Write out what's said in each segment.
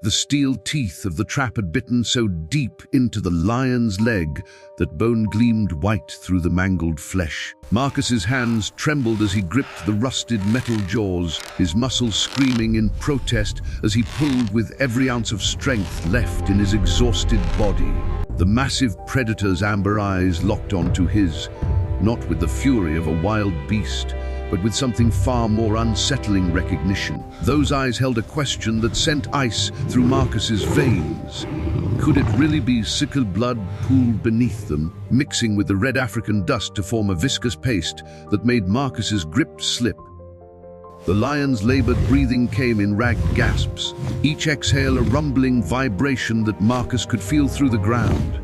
The steel teeth of the trap had bitten so deep into the lion's leg that bone gleamed white through the mangled flesh. Marcus's hands trembled as he gripped the rusted metal jaws, his muscles screaming in protest as he pulled with every ounce of strength left in his exhausted body. The massive predator's amber eyes locked onto his, not with the fury of a wild beast, but with something far more unsettling recognition. Those eyes held a question that sent ice through Marcus's veins. Could it really be sickle blood pooled beneath them, mixing with the red African dust to form a viscous paste that made Marcus's grip slip? The lion's labored breathing came in ragged gasps, each exhale a rumbling vibration that Marcus could feel through the ground.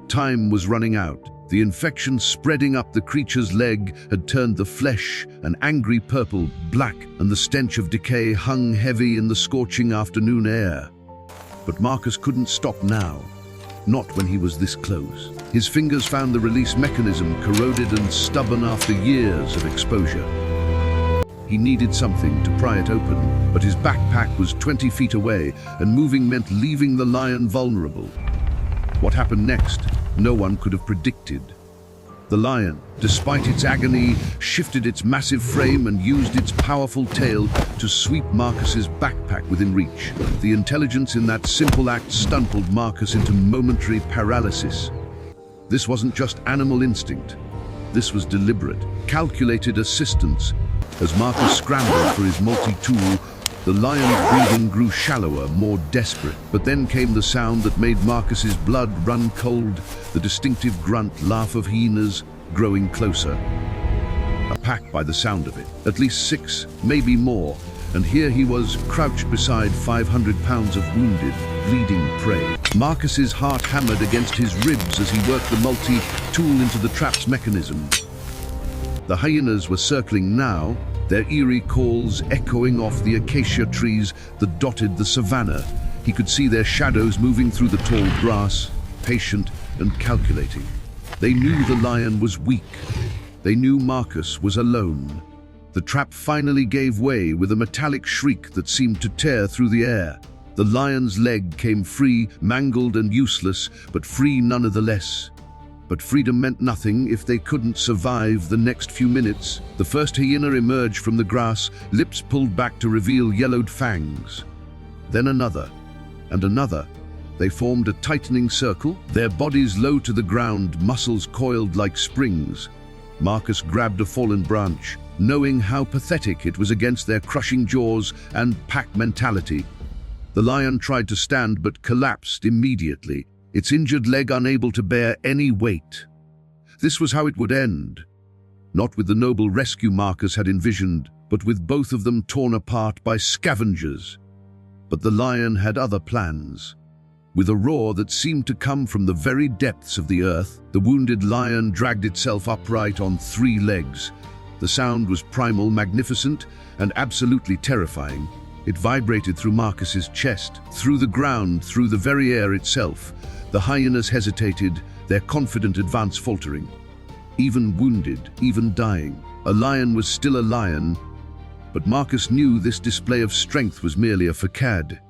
Time was running out. The infection spreading up the creature's leg had turned the flesh an angry purple, black, and the stench of decay hung heavy in the scorching afternoon air. But Marcus couldn't stop now, not when he was this close. His fingers found the release mechanism, corroded and stubborn after years of exposure. He needed something to pry it open, but his backpack was 20 feet away, and moving meant leaving the lion vulnerable. What happened next, no one could have predicted. The lion, despite its agony, shifted its massive frame and used its powerful tail to sweep Marcus's backpack within reach. The intelligence in that simple act stumbled Marcus into momentary paralysis. This wasn't just animal instinct. This was deliberate, calculated assistance. As Marcus scrambled for his multi-tool, the lion's breathing grew shallower, more desperate. But then came the sound that made Marcus's blood run cold, the distinctive grunt laugh of hyenas growing closer. A pack by the sound of it, at least 6, maybe more, and here he was, crouched beside 500 pounds of wounded, bleeding prey. Marcus's heart hammered against his ribs as he worked the multi-tool into the trap's mechanism. The hyenas were circling now, their eerie calls echoing off the acacia trees that dotted the savanna. He could see their shadows moving through the tall grass, patient and calculating. They knew the lion was weak. They knew Marcus was alone. The trap finally gave way with a metallic shriek that seemed to tear through the air. The lion's leg came free, mangled and useless, but free nonetheless. But freedom meant nothing if they couldn't survive the next few minutes. The first hyena emerged from the grass, lips pulled back to reveal yellowed fangs. Then another, and another. They formed a tightening circle, their bodies low to the ground, muscles coiled like springs. Marcus grabbed a fallen branch, knowing how pathetic it was against their crushing jaws and pack mentality. The lion tried to stand but collapsed immediately, its injured leg unable to bear any weight. This was how it would end. Not with the noble rescue Marcus had envisioned, but with both of them torn apart by scavengers. But the lion had other plans. With a roar that seemed to come from the very depths of the earth, the wounded lion dragged itself upright on 3 legs. The sound was primal, magnificent, and absolutely terrifying. It vibrated through Marcus's chest, through the ground, through the very air itself. The hyenas hesitated, their confident advance faltering. Even wounded, even dying, a lion was still a lion, but Marcus knew this display of strength was merely a facade.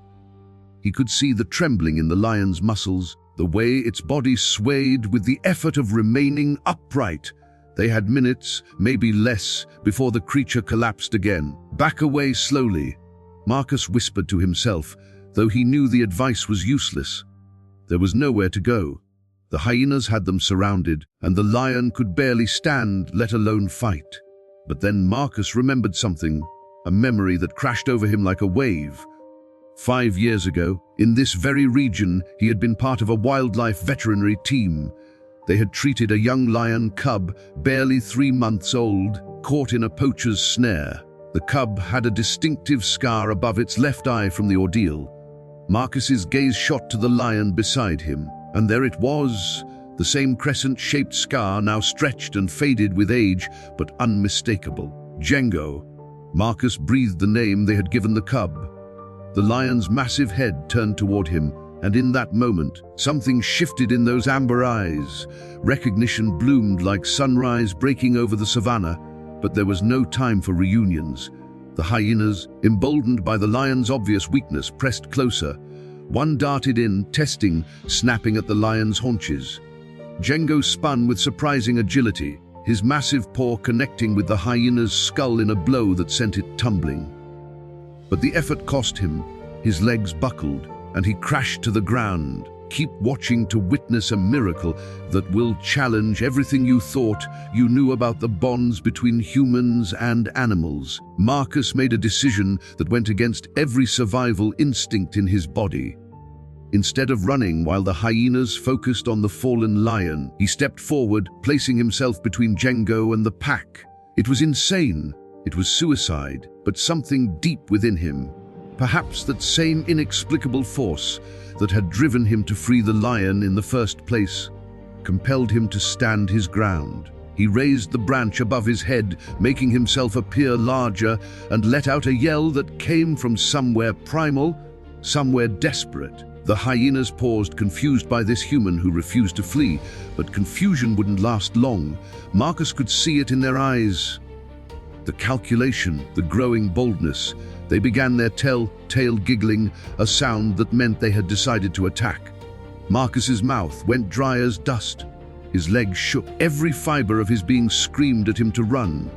He could see the trembling in the lion's muscles, the way its body swayed with the effort of remaining upright. They had minutes, maybe less, before the creature collapsed again. Back away slowly, Marcus whispered to himself, though he knew the advice was useless. There was nowhere to go. The hyenas had them surrounded, and the lion could barely stand, let alone fight. But then Marcus remembered something, a memory that crashed over him like a wave. 5 years ago, in this very region, he had been part of a wildlife veterinary team. They had treated a young lion cub, barely 3 months old, caught in a poacher's snare. The cub had a distinctive scar above its left eye from the ordeal. Marcus's gaze shot to the lion beside him, and there it was, the same crescent-shaped scar, now stretched and faded with age, but unmistakable. Django. Marcus breathed the name they had given the cub. The lion's massive head turned toward him, and in that moment, something shifted in those amber eyes. Recognition bloomed like sunrise breaking over the savanna, but there was no time for reunions. The hyenas, emboldened by the lion's obvious weakness, pressed closer, One darted in, testing, snapping at the lion's haunches. Django spun with surprising agility, his massive paw connecting with the hyena's skull in a blow that sent it tumbling. But the effort cost him. His legs buckled, and he crashed to the ground. Keep watching to witness a miracle that will challenge everything you thought you knew about the bonds between humans and animals. Marcus made a decision that went against every survival instinct in his body. Instead of running while the hyenas focused on the fallen lion, he stepped forward, placing himself between Django and the pack. It was insane. It was suicide, but something deep within him, perhaps that same inexplicable force that had driven him to free the lion in the first place, compelled him to stand his ground. He raised the branch above his head, making himself appear larger, and let out a yell that came from somewhere primal, somewhere desperate. The hyenas paused, confused by this human who refused to flee, but confusion wouldn't last long. Marcus could see it in their eyes. The calculation, the growing boldness. They began their tell-tale giggling, a sound that meant they had decided to attack. Marcus's mouth went dry as dust. His legs shook. Every fiber of his being screamed at him to run.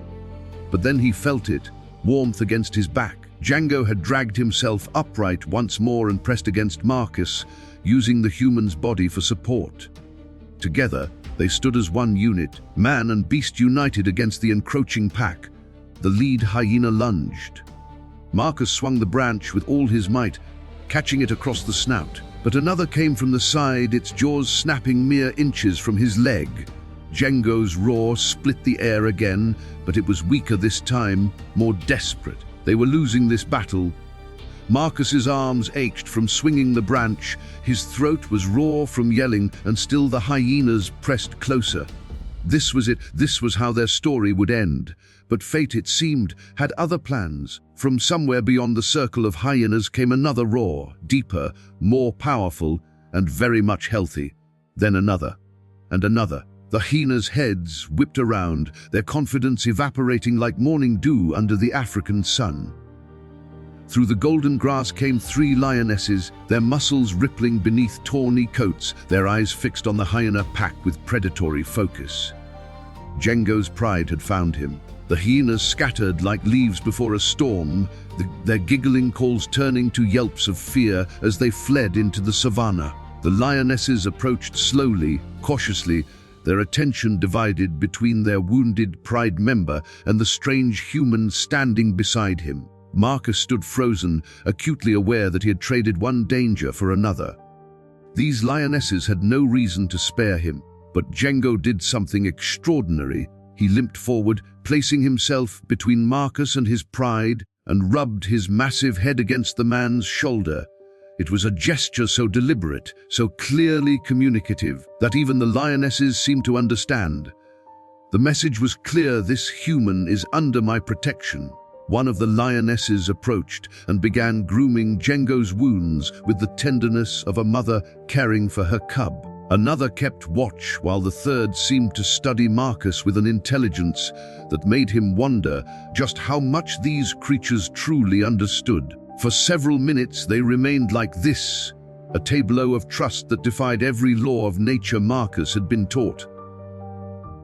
But then he felt it, warmth against his back. Django had dragged himself upright once more and pressed against Marcus, using the human's body for support. Together, they stood as one unit, man and beast united against the encroaching pack. The lead hyena lunged. Marcus swung the branch with all his might, catching it across the snout. But another came from the side, its jaws snapping mere inches from his leg. Django's roar split the air again, but it was weaker this time, more desperate. They were losing this battle. Marcus's arms ached from swinging the branch, his throat was raw from yelling, and still the hyenas pressed closer. This was it, this was how their story would end. But fate, it seemed, had other plans. From somewhere beyond the circle of hyenas came another roar, deeper, more powerful, and very much healthy. Then another, and another. The hyenas' heads whipped around, their confidence evaporating like morning dew under the African sun. Through the golden grass came 3 lionesses, their muscles rippling beneath tawny coats, their eyes fixed on the hyena pack with predatory focus. Django's pride had found him. The hyenas scattered like leaves before a storm, their giggling calls turning to yelps of fear as they fled into the savanna. The lionesses approached slowly, cautiously, their attention divided between their wounded pride member and the strange human standing beside him. Marcus stood frozen, acutely aware that he had traded one danger for another. These lionesses had no reason to spare him, but Django did something extraordinary. He limped forward, placing himself between Marcus and his pride, and rubbed his massive head against the man's shoulder. It was a gesture so deliberate, so clearly communicative, that even the lionesses seemed to understand. The message was clear: this human is under my protection. One of the lionesses approached and began grooming Django's wounds with the tenderness of a mother caring for her cub. Another kept watch, while the third seemed to study Marcus with an intelligence that made him wonder just how much these creatures truly understood. For several minutes they remained like this, a tableau of trust that defied every law of nature Marcus had been taught.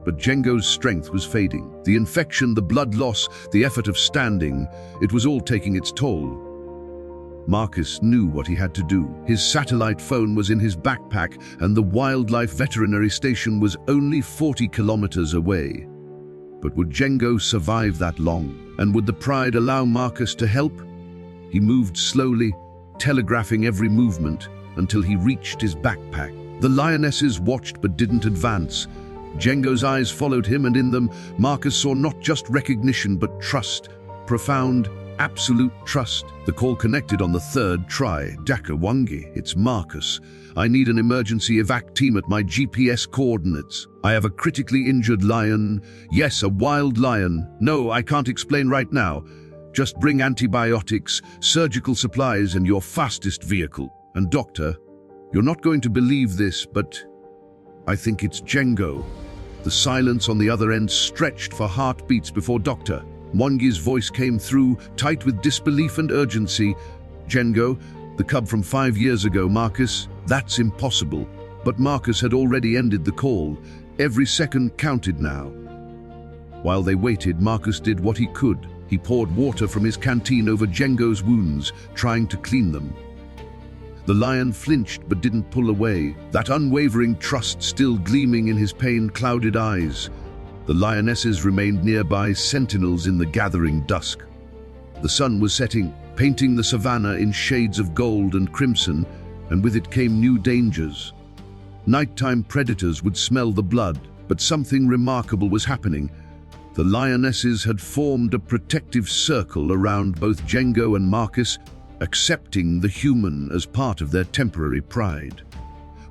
But Django's strength was fading. The infection, the blood loss, the effort of standing, it was all taking its toll. Marcus knew what he had to do. His satellite phone was in his backpack, and the wildlife veterinary station was only 40 kilometers away. But would Django survive that long? And would the pride allow Marcus to help? He moved slowly, telegraphing every movement, until he reached his backpack. The lionesses watched but didn't advance. Django's eyes followed him, and in them, Marcus saw not just recognition but trust. Profound, absolute trust. The call connected on the third try. Daka Wangi, it's Marcus. I need an emergency evac team at my GPS coordinates. I have a critically injured lion. Yes, a wild lion. No, I can't explain right now. Just bring antibiotics, surgical supplies, and your fastest vehicle. And doctor, you're not going to believe this, but I think it's Django. The silence on the other end stretched for heartbeats before Dr. Mwangi's voice came through, tight with disbelief and urgency. Django, The cub from 5 years ago, Marcus? That's impossible. But Marcus had already ended the call. Every second counted now. While they waited, Marcus did what he could. He poured water from his canteen over Django's wounds, trying to clean them. The lion flinched but didn't pull away, that unwavering trust still gleaming in his pain-clouded eyes. The lionesses remained nearby, sentinels in the gathering dusk. The sun was setting, painting the savanna in shades of gold and crimson, and with it came new dangers. Nighttime predators would smell the blood, but something remarkable was happening. The lionesses had formed a protective circle around both Django and Marcus, accepting the human as part of their temporary pride.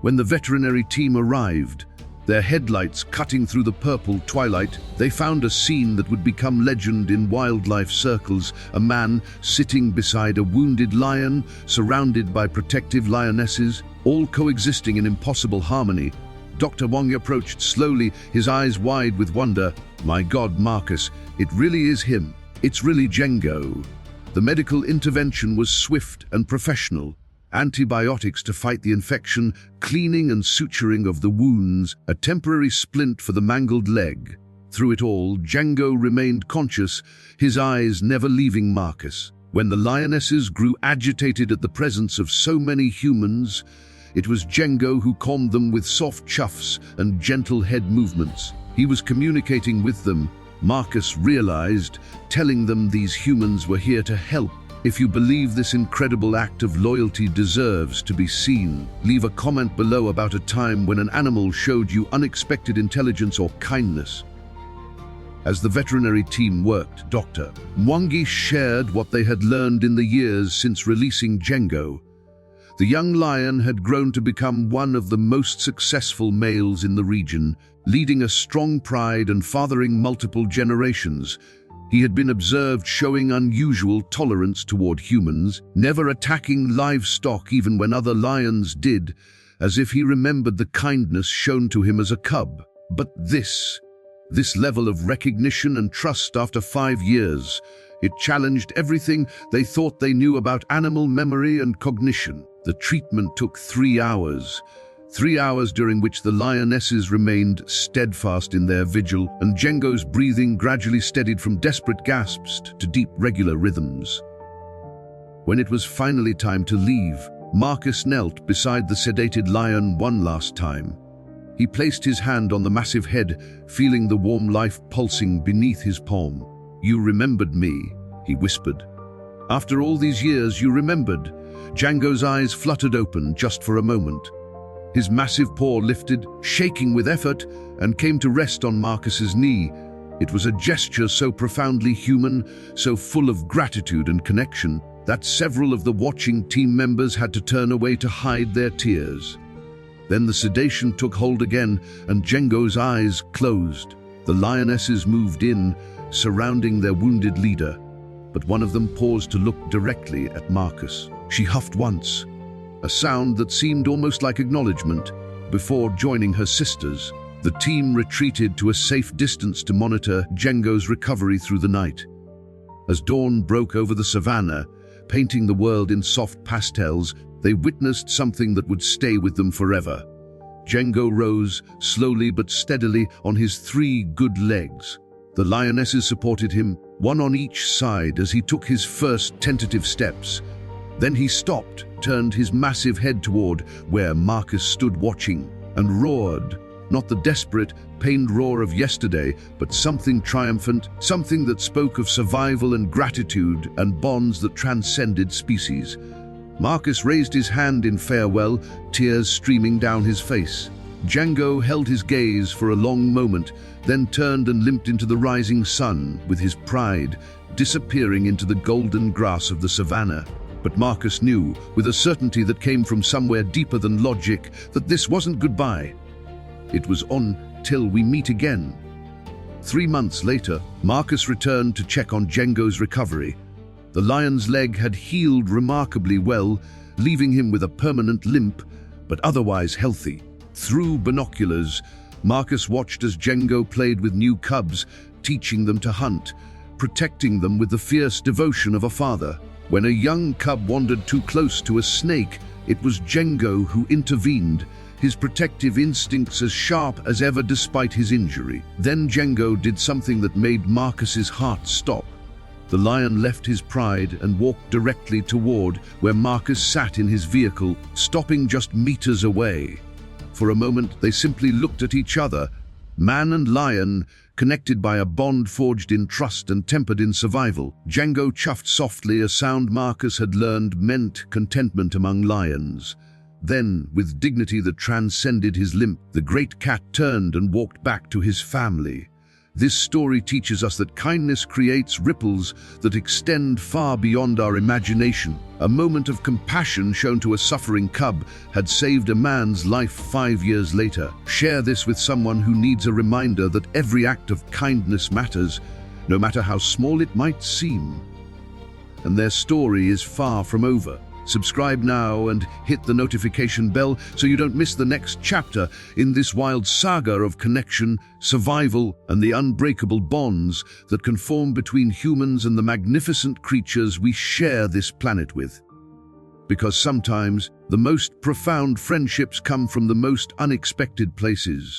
When the veterinary team arrived, their headlights cutting through the purple twilight, they found a scene that would become legend in wildlife circles. A man sitting beside a wounded lion, surrounded by protective lionesses, all coexisting in impossible harmony. Dr. Wong approached slowly, his eyes wide with wonder. "My God, Marcus, it really is him. It's really Django." The medical intervention was swift and professional. Antibiotics to fight the infection, cleaning and suturing of the wounds, a temporary splint for the mangled leg. Through it all, Django remained conscious, his eyes never leaving Marcus. When the lionesses grew agitated at the presence of so many humans, it was Django who calmed them with soft chuffs and gentle head movements. He was communicating with them, Marcus realized, telling them these humans were here to help. If you believe this incredible act of loyalty deserves to be seen, leave a comment below about a time when an animal showed you unexpected intelligence or kindness. As the veterinary team worked, Dr. Mwangi shared what they had learned in the years since releasing Django. The young lion had grown to become one of the most successful males in the region, leading a strong pride and fathering multiple generations. He had been observed showing unusual tolerance toward humans, never attacking livestock even when other lions did, as if he remembered the kindness shown to him as a cub. But this level of recognition and trust after 5 years, it challenged everything they thought they knew about animal memory and cognition. The treatment took 3 hours. 3 hours during which the lionesses remained steadfast in their vigil, and Django's breathing gradually steadied from desperate gasps to deep, regular rhythms. When it was finally time to leave, Marcus knelt beside the sedated lion one last time. He placed his hand on the massive head, feeling the warm life pulsing beneath his palm. "You remembered me," he whispered. "After all these years, you remembered." Django's eyes fluttered open just for a moment. His massive paw lifted, shaking with effort, and came to rest on Marcus's knee. It was a gesture so profoundly human, so full of gratitude and connection, that several of the watching team members had to turn away to hide their tears. Then the sedation took hold again, and Django's eyes closed. The lionesses moved in, surrounding their wounded leader, but one of them paused to look directly at Marcus. She huffed once, a sound that seemed almost like acknowledgement, before joining her sisters. The team retreated to a safe distance to monitor Django's recovery through the night. As dawn broke over the savanna, painting the world in soft pastels, they witnessed something that would stay with them forever. Django rose, slowly but steadily, on his 3 good legs. The lionesses supported him, one on each side, as he took his first tentative steps. Then he stopped, turned his massive head toward where Marcus stood watching, and roared. Not the desperate, pained roar of yesterday, but something triumphant, something that spoke of survival and gratitude and bonds that transcended species. Marcus raised his hand in farewell, tears streaming down his face. Django held his gaze for a long moment, then turned and limped into the rising sun, with his pride disappearing into the golden grass of the savanna. But Marcus knew, with a certainty that came from somewhere deeper than logic, that this wasn't goodbye. It was on till we meet again. 3 months later, Marcus returned to check on Django's recovery. The lion's leg had healed remarkably well, leaving him with a permanent limp, but otherwise healthy. Through binoculars, Marcus watched as Django played with new cubs, teaching them to hunt, protecting them with the fierce devotion of a father. When a young cub wandered too close to a snake, it was Django who intervened, his protective instincts as sharp as ever despite his injury. Then Django did something that made Marcus's heart stop. The lion left his pride and walked directly toward where Marcus sat in his vehicle, stopping just meters away. For a moment, they simply looked at each other, man and lion, connected by a bond forged in trust and tempered in survival. Django chuffed softly, a sound Marcus had learned meant contentment among lions. Then, with dignity that transcended his limp, the great cat turned and walked back to his family. This story teaches us that kindness creates ripples that extend far beyond our imagination. A moment of compassion shown to a suffering cub had saved a man's life 5 years later. Share this with someone who needs a reminder that every act of kindness matters, no matter how small it might seem. And their story is far from over. Subscribe now and hit the notification bell so you don't miss the next chapter in this wild saga of connection, survival, and the unbreakable bonds that can form between humans and the magnificent creatures we share this planet with. Because sometimes the most profound friendships come from the most unexpected places.